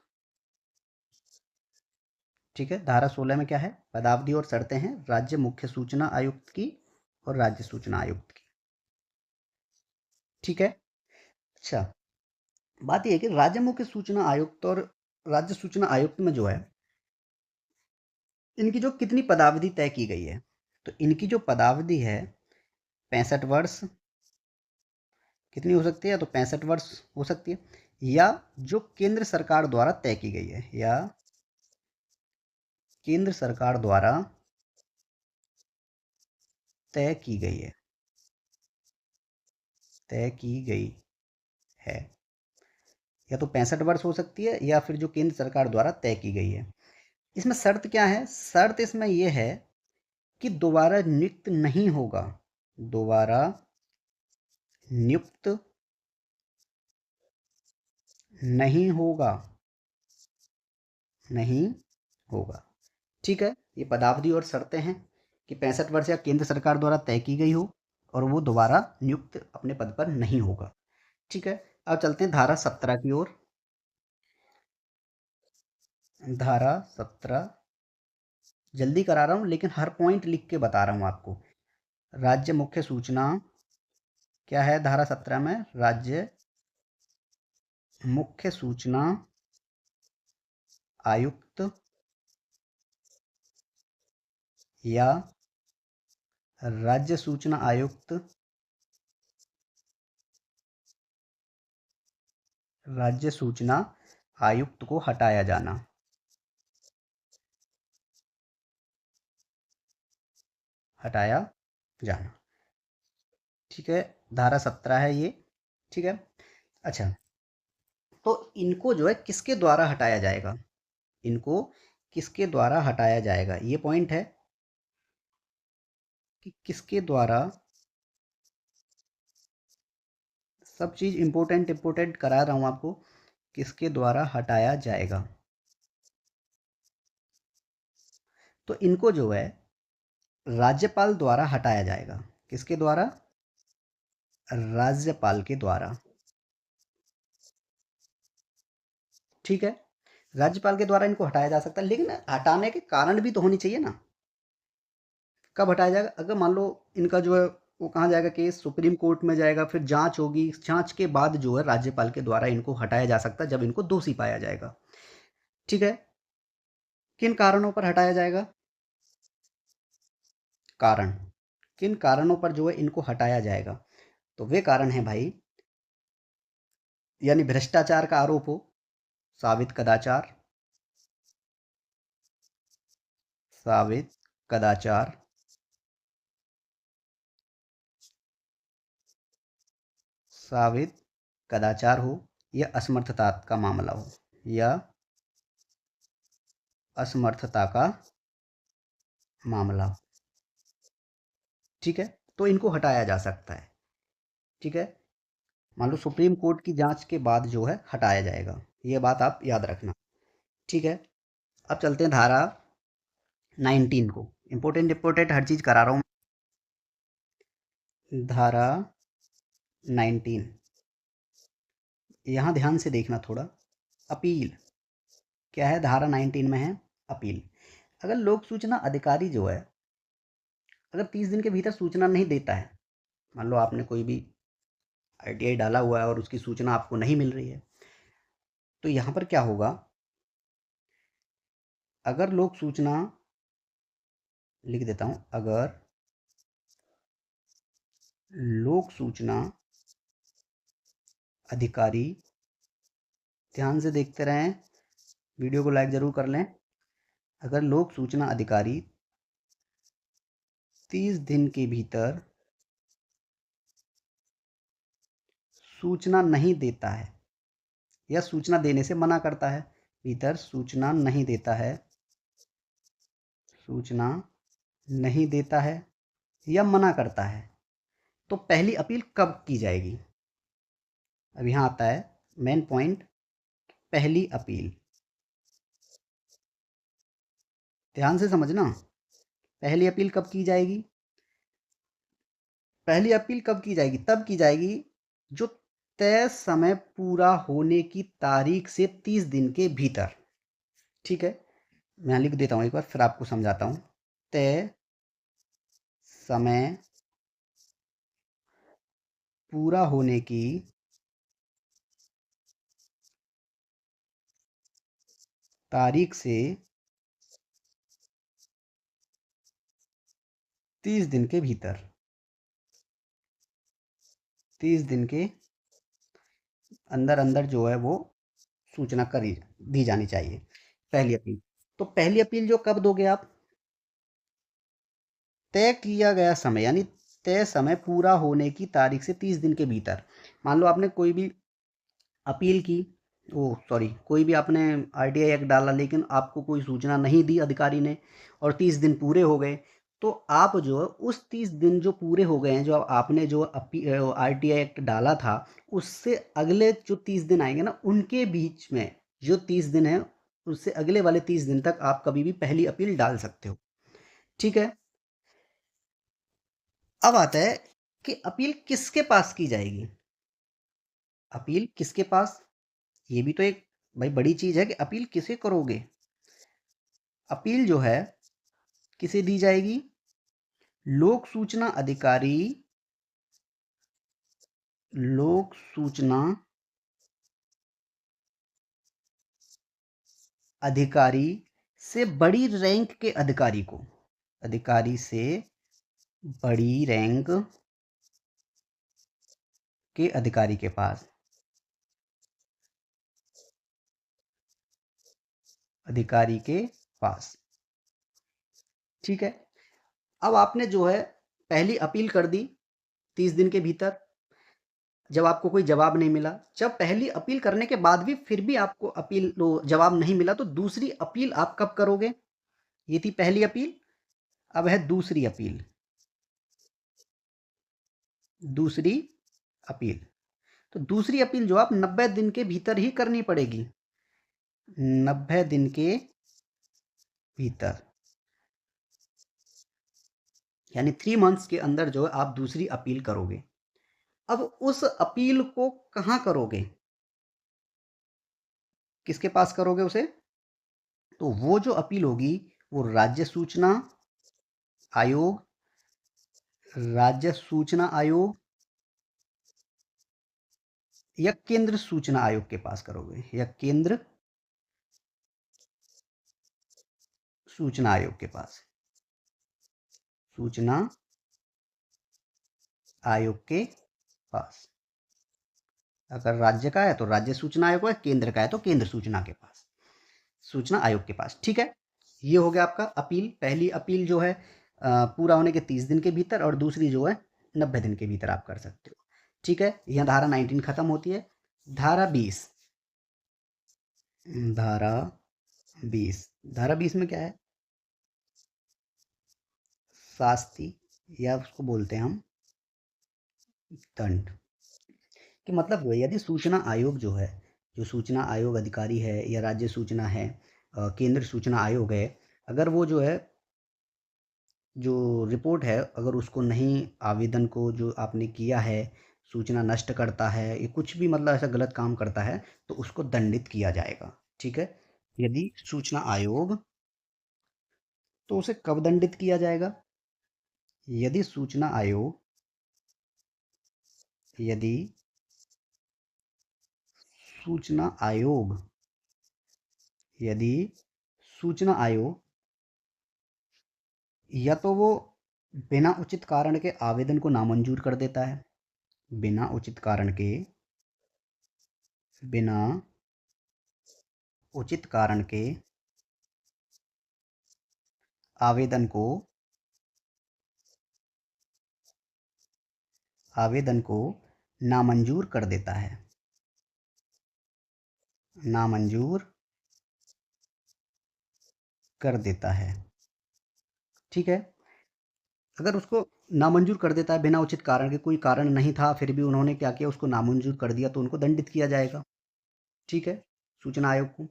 ठीक है, धारा 16 में क्या है? पदावधि और शर्तें हैं राज्य मुख्य सूचना आयुक्त की और राज्य सूचना आयुक्त की। ठीक है, अच्छा बात यह है कि राज्य मुख्य सूचना आयुक्त और राज्य सूचना आयुक्त में जो है इनकी जो कितनी पदावधि तय की गई है, तो इनकी जो पदावधि है 65 वर्ष। कितनी हो सकती है? तो 65 वर्ष हो सकती है, या जो केंद्र सरकार द्वारा तय की गई है, या केंद्र सरकार द्वारा तय की गई है। तय की गई है, या तो 65 वर्ष हो सकती है या फिर जो केंद्र सरकार द्वारा तय की गई है। इसमें शर्त क्या है? शर्त इसमें यह है कि दोबारा नियुक्त नहीं होगा। दोबारा नियुक्त नहीं होगा। नहीं होगा। ठीक है, ये पदावधि और शर्तें हैं कि 65 वर्ष या केंद्र सरकार द्वारा तय की गई हो और वो दोबारा नियुक्त अपने पद पर नहीं होगा। ठीक है, अब चलते हैं धारा 17 की ओर। धारा 17 जल्दी करा रहा हूं लेकिन हर पॉइंट लिख के बता रहा हूं आपको। राज्य मुख्य सूचना क्या है? धारा 17 में राज्य मुख्य सूचना आयुक्त या राज्य सूचना आयुक्त, राज्य सूचना आयुक्त को हटाया जाना। हटाया जाना। ठीक है, धारा 17 है ये। ठीक है, अच्छा तो इनको जो है किसके द्वारा हटाया जाएगा? इनको किसके द्वारा हटाया जाएगा, ये पॉइंट है कि किसके द्वारा। सब चीज इंपोर्टेंट करा रहा हूं आपको। किसके द्वारा हटाया जाएगा? तो इनको जो है राज्यपाल द्वारा हटाया जाएगा। किसके द्वारा? राज्यपाल के द्वारा। ठीक है, राज्यपाल के द्वारा इनको हटाया जा सकता है, लेकिन हटाने के कारण भी तो होनी चाहिए ना। कब हटाया जाएगा? अगर मान लो इनका जो है वो कहाँ जाएगा, केस सुप्रीम कोर्ट में जाएगा, फिर जांच होगी, जांच के बाद जो है राज्यपाल के द्वारा इनको हटाया जा सकता है जब इनको दोषी पाया जाएगा। ठीक है, किन कारणों पर हटाया जाएगा? कारण, किन कारणों पर जो है इनको हटाया जाएगा? तो वे कारण है भाई, यानी भ्रष्टाचार का आरोप हो, साबित कदाचार, साबित कदाचार, साबित कदाचार हो, या असमर्थता का मामला हो, या असमर्थता का मामला हो। ठीक है, तो इनको हटाया जा सकता है। ठीक है, मान लो सुप्रीम कोर्ट की जांच के बाद जो है हटाया जाएगा, ये बात आप याद रखना। ठीक है, अब चलते हैं धारा 19 को। इंपॉर्टेंट इंपॉर्टेंट हर चीज़ करा रहा हूँ। धारा 19, यहाँ ध्यान से देखना थोड़ा। अपील क्या है? धारा 19 में है अपील। अगर लोक सूचना अधिकारी जो है, अगर 30 दिन के भीतर सूचना नहीं देता है, मान लो आपने कोई भी आईटीआई डाला हुआ है और उसकी सूचना आपको नहीं मिल रही है, तो यहाँ पर क्या होगा? अगर लोक सूचना, लिख देता हूँ, अगर लोक सूचना अधिकारी, ध्यान से देखते रहें, वीडियो को लाइक ज़रूर कर लें। अगर लोक सूचना अधिकारी 30 दिन के भीतर सूचना नहीं देता है या सूचना देने से मना करता है, भीतर सूचना नहीं देता है, सूचना नहीं देता है या मना करता है, तो पहली अपील कब की जाएगी? अब यहाँ आता है मेन पॉइंट, पहली अपील। ध्यान से समझना, पहली अपील कब की जाएगी? पहली अपील कब की जाएगी? तब की जाएगी जो तय समय पूरा होने की तारीख से 30 दिन के भीतर। ठीक है, मैं लिख देता हूँ एक बार, फिर आपको समझाता हूँ। तय समय पूरा होने की तारीख से 30 दिन के भीतर, 30 दिन के अंदर अंदर जो है वो सूचना करी दी जानी चाहिए, पहली अपील। तो पहली अपील जो कब दोगे आप? तय किया गया समय, यानी तय समय पूरा होने की तारीख से 30 दिन के भीतर। मान लो आपने कोई भी अपील की, ओ सॉरी, कोई भी आपने आरटीआई एक्ट डाला, लेकिन आपको कोई सूचना नहीं दी अधिकारी ने, और 30 दिन पूरे हो गए, तो आप जो है उस 30 दिन जो पूरे हो गए हैं, जो आपने जो आरटीआई एक्ट डाला था, उससे अगले जो 30 दिन आएंगे ना, उनके बीच में जो 30 दिन है, उससे अगले वाले 30 दिन तक आप कभी भी पहली अपील डाल सकते हो। ठीक है, अब आता है कि अपील किसके पास की जाएगी? अपील किसके पास? ये भी तो एक भाई बड़ी चीज है कि अपील किसे करोगे। अपील जो है किसे दी जाएगी? लोक सूचना अधिकारी, लोक सूचना अधिकारी से बड़ी रैंक के अधिकारी को, अधिकारी से बड़ी रैंक के अधिकारी के पास, अधिकारी के पास। ठीक है, अब आपने जो है पहली अपील कर दी 30 दिन के भीतर, जब आपको कोई जवाब नहीं मिला, जब पहली अपील करने के बाद भी फिर भी आपको अपील जवाब नहीं मिला, तो दूसरी अपील आप कब करोगे? ये थी पहली अपील, अब है दूसरी अपील। दूसरी अपील, तो दूसरी अपील जो आप 90 दिन के भीतर ही करनी पड़ेगी, 90 दिन के भीतर, यानी 3 मंथ्स के अंदर जो है आप दूसरी अपील करोगे। अब उस अपील को कहाँ करोगे? किसके पास करोगे उसे? तो वो जो अपील होगी वो राज्य सूचना आयोग, राज्य सूचना आयोग या केंद्र सूचना आयोग के पास करोगे, या केंद्र सूचना आयोग के पास, सूचना आयोग के पास। अगर राज्य का है तो राज्य सूचना आयोग है, केंद्र का है तो केंद्र सूचना के पास, सूचना आयोग के पास। ठीक है, ये हो गया आपका अपील। पहली अपील जो है पूरा होने के 30 दिन के भीतर, और दूसरी जो है 90 दिन के भीतर आप कर सकते हो। ठीक है, यह धारा 19 खत्म होती है। धारा 20, धारा 20, धारा 20 में क्या है? शास्ति, या उसको बोलते हैं हम दंड। कि मतलब यदि सूचना आयोग जो है, जो सूचना आयोग अधिकारी है या राज्य सूचना है, केंद्र सूचना आयोग है, अगर वो जो है जो रिपोर्ट है, अगर उसको नहीं, आवेदन को जो आपने किया है, सूचना नष्ट करता है, ये कुछ भी मतलब ऐसा गलत काम करता है, तो उसको दंडित किया जाएगा। ठीक है, यदि सूचना आयोग, तो उसे कब दंडित किया जाएगा? यदि सूचना आयोग, यदि सूचना आयोग, यदि सूचना आयोग या तो वो बिना उचित कारण के आवेदन को नामंजूर कर देता है, बिना उचित कारण के, बिना उचित कारण के आवेदन को, आवेदन को नामंजूर कर देता है, नामंजूर कर देता है। ठीक है, अगर उसको नामंजूर कर देता है बिना उचित कारण के, कोई कारण नहीं था फिर भी उन्होंने क्या किया, उसको नामंजूर कर दिया, तो उनको दंडित किया जाएगा। ठीक है, सूचना आयोग को।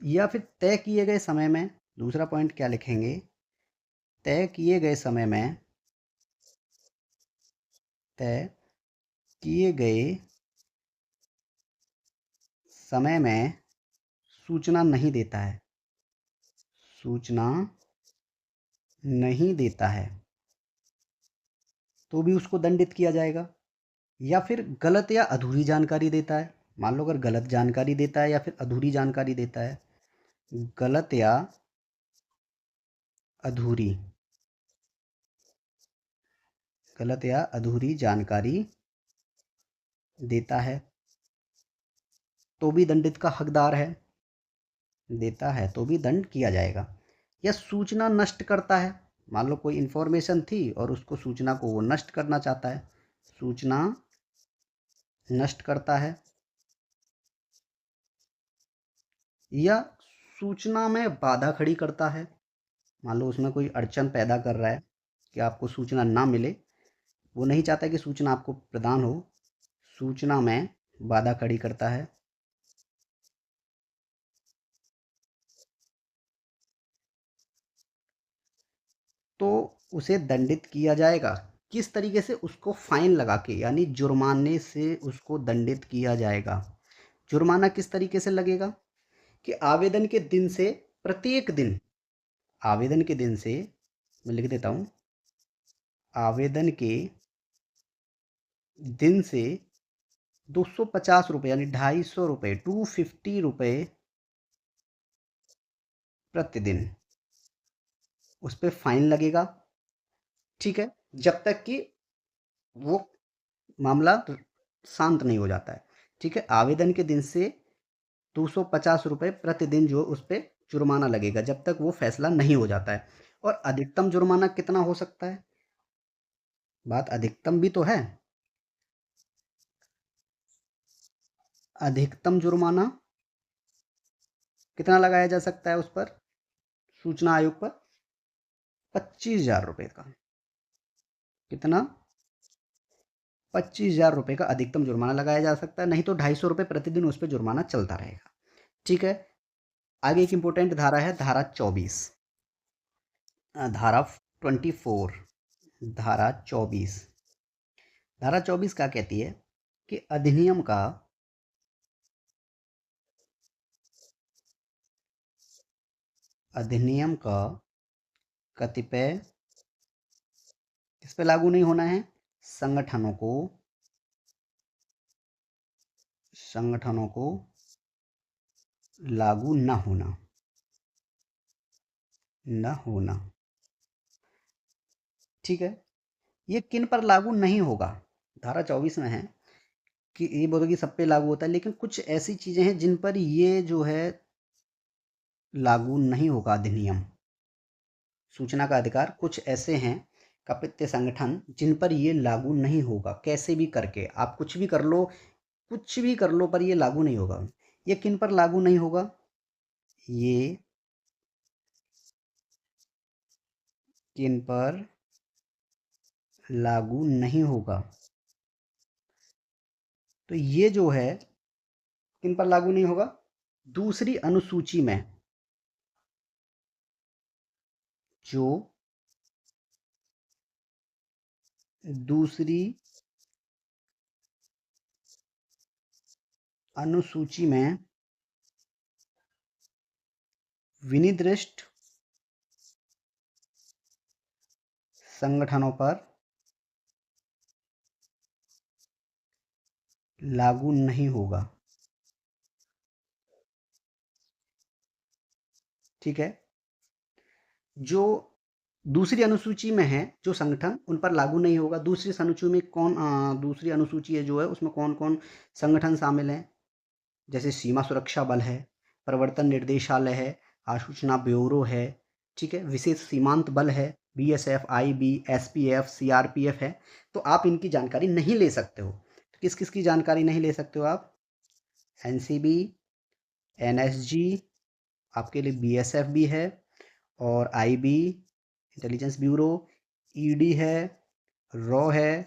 या फिर तय किए गए समय में, दूसरा पॉइंट क्या लिखेंगे, तय किए गए समय में, तय किए गए समय में सूचना नहीं देता है, सूचना नहीं देता है, तो भी उसको दंडित किया जाएगा। या फिर गलत या अधूरी जानकारी देता है, मान लो अगर गलत जानकारी देता है या फिर अधूरी जानकारी देता है, गलत या अधूरी, गलत या अधूरी जानकारी देता है, तो भी दंडित का हकदार है, देता है तो भी दंड किया जाएगा। या सूचना नष्ट करता है, मान लो कोई इन्फॉर्मेशन थी और उसको, सूचना को वो नष्ट करना चाहता है, सूचना नष्ट करता है। या सूचना में बाधा खड़ी करता है, मान लो उसमें कोई अड़चन पैदा कर रहा है कि आपको सूचना ना मिले, वो नहीं चाहता कि सूचना आपको प्रदान हो, सूचना में बाधा खड़ी करता है, तो उसे दंडित किया जाएगा। किस तरीके से? उसको फाइन लगा के, यानी जुर्माने से उसको दंडित किया जाएगा। जुर्माना किस तरीके से लगेगा कि आवेदन के दिन से प्रत्येक दिन, आवेदन के दिन से, मैं लिख देता हूँ, आवेदन के दिन से 250 रुपये, यानी 250 रुपये, 250 रुपये प्रतिदिन उस पर फाइन लगेगा। ठीक है, जब तक कि वो मामला शांत नहीं हो जाता है। ठीक है, आवेदन के दिन से 250 रुपये प्रतिदिन जो उस पर जुर्माना लगेगा, जब तक वो फैसला नहीं हो जाता है। और अधिकतम जुर्माना कितना हो सकता है? बात अधिकतम भी तो है। अधिकतम जुर्माना कितना लगाया जा सकता है उस पर, सूचना आयोग पर? 25,000 रुपये का। कितना? 25,000 रुपये का अधिकतम जुर्माना लगाया जा सकता है, नहीं तो 250 रुपये प्रतिदिन उस पर जुर्माना चलता रहेगा। ठीक है, आगे एक इंपॉर्टेंट धारा है, धारा 24, धारा 24, धारा 24, धारा 24 क्या कहती है कि अधिनियम का, अधिनियम का कतिपय, किस पे लागू नहीं होना है? संगठनों को लागू न होना। ठीक है, ये किन पर लागू नहीं होगा? धारा 24 में है कि ये बोलो कि सब पे लागू होता है, लेकिन कुछ ऐसी चीजें हैं जिन पर ये जो है लागू नहीं होगा अधिनियम। सूचना का अधिकार कुछ ऐसे हैं कपित्य संगठन जिन पर ये लागू नहीं होगा। कैसे भी करके आप कुछ भी कर लो पर ये लागू नहीं होगा। ये किन पर लागू नहीं होगा? ये किन पर लागू नहीं होगा? तो ये जो है किन पर लागू नहीं होगा? दूसरी अनुसूची में जो दूसरी अनुसूची में विनिर्दिष्ट संगठनों पर लागू नहीं होगा। ठीक है, जो दूसरी अनुसूची में है जो संगठन, उन पर लागू नहीं होगा। दूसरी अनुसूची में दूसरी अनुसूची है जो है उसमें कौन कौन संगठन शामिल हैं? जैसे सीमा सुरक्षा बल है, प्रवर्तन निर्देशालय है, आसूचना ब्यूरो है, ठीक है, विशेष सीमांत बल है, बीएसएफ, आईबी, एसपीएफ, सीआरपीएफ है। तो आप इनकी जानकारी नहीं ले सकते हो। तो किस किस की जानकारी नहीं ले सकते हो आप? एनसीबी, एनएसजी, आपके लिए बीएसएफ भी है, और आईबी इंटेलिजेंस ब्यूरो, ईडी है, रॉ है,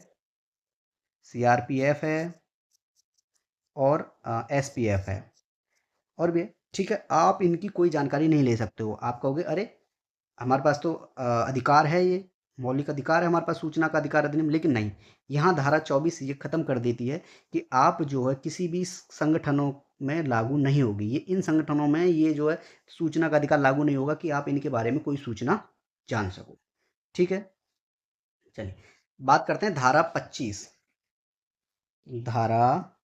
सीआरपीएफ है, और एसपीएफ है, और भी है। ठीक है, आप इनकी कोई जानकारी नहीं ले सकते हो। आप कहोगे अरे हमारे पास तो अधिकार है, ये मौलिक अधिकार है हमारे पास, सूचना का अधिकार अधिनियम। लेकिन नहीं, यहाँ धारा 24 ये खत्म कर देती है कि आप जो है किसी भी संगठनों में लागू नहीं होगी। ये इन संगठनों में ये जो है सूचना का अधिकार लागू नहीं होगा कि आप इनके बारे में कोई सूचना जान सको। ठीक है, चलिए बात करते हैं धारा 25। धारा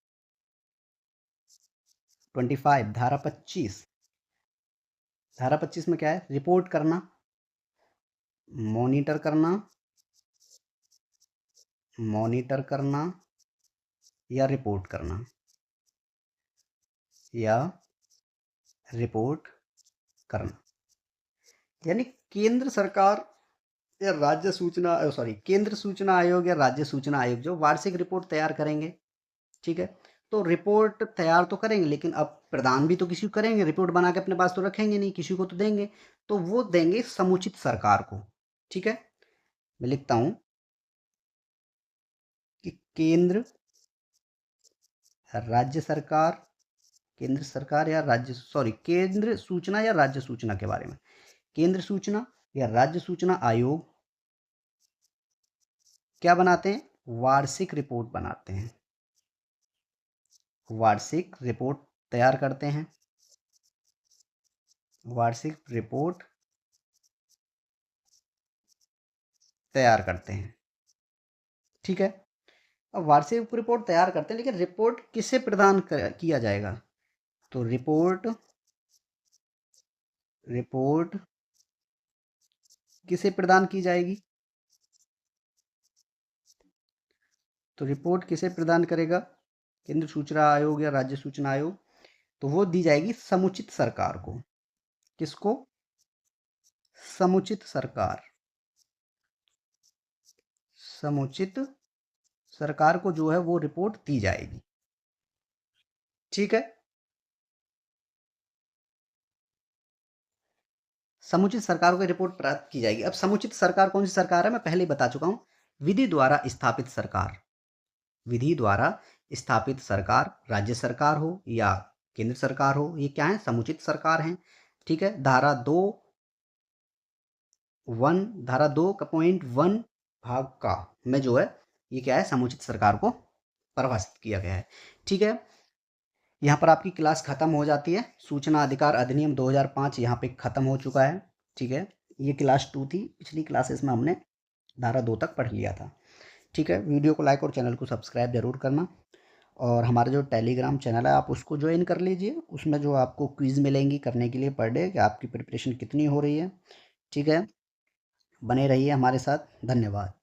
25, धारा 25। धारा 25 में क्या है? रिपोर्ट करना, मॉनिटर करना या रिपोर्ट करना, यानी केंद्र सरकार या केंद्र सूचना आयोग या राज्य सूचना आयोग जो वार्षिक रिपोर्ट तैयार करेंगे। ठीक है, तो रिपोर्ट तैयार तो करेंगे, लेकिन अब प्रदान भी तो किसी को करेंगे। रिपोर्ट बना के अपने पास तो रखेंगे नहीं, किसी को तो देंगे। तो वो देंगे समुचित सरकार को। ठीक है, मैं लिखता हूं कि केंद्र सूचना या राज्य सूचना के बारे में, केंद्र सूचना या राज्य सूचना आयोग क्या बनाते हैं? वार्षिक रिपोर्ट बनाते हैं, वार्षिक रिपोर्ट तैयार करते हैं, वार्षिक रिपोर्ट तैयार करते हैं। ठीक है, अब वार्षिक रिपोर्ट तैयार करते हैं, लेकिन रिपोर्ट किसे प्रदान किया जाएगा? तो रिपोर्ट किसे प्रदान की जाएगी? तो रिपोर्ट किसे प्रदान करेगा केंद्र सूचना आयोग या राज्य सूचना आयोग? तो वो दी जाएगी समुचित सरकार को। किसको? समुचित सरकार को जो है वो रिपोर्ट दी जाएगी। ठीक है, समुचित सरकार को रिपोर्ट प्राप्त की जाएगी। अब समुचित सरकार कौन सी सरकार है? मैं पहले ही बता चुका हूं, विधि द्वारा स्थापित सरकार। विधि द्वारा स्थापित सरकार, राज्य सरकार हो या केंद्र सरकार हो, ये क्या है? समुचित सरकार है। ठीक है, धारा 2 का पॉइंट 1 भाग का में जो है ये क्या है? समुचित सरकार को परिभाषित किया गया है। ठीक है, यहाँ पर आपकी क्लास खत्म हो जाती है। सूचना अधिकार अधिनियम 2005 यहाँ पे खत्म हो चुका है। ठीक है, ये क्लास 2 थी। पिछली क्लासेस में हमने धारा 2 तक पढ़ लिया था। ठीक है, वीडियो को लाइक और चैनल को सब्सक्राइब ज़रूर करना। और हमारा जो टेलीग्राम चैनल है आप उसको ज्वाइन कर लीजिए, उसमें जो आपको क्विज़ मिलेंगी करने के लिए पर डे कि आपकी प्रिपरेशन कितनी हो रही है। ठीक है, बने रहिए हमारे साथ। धन्यवाद।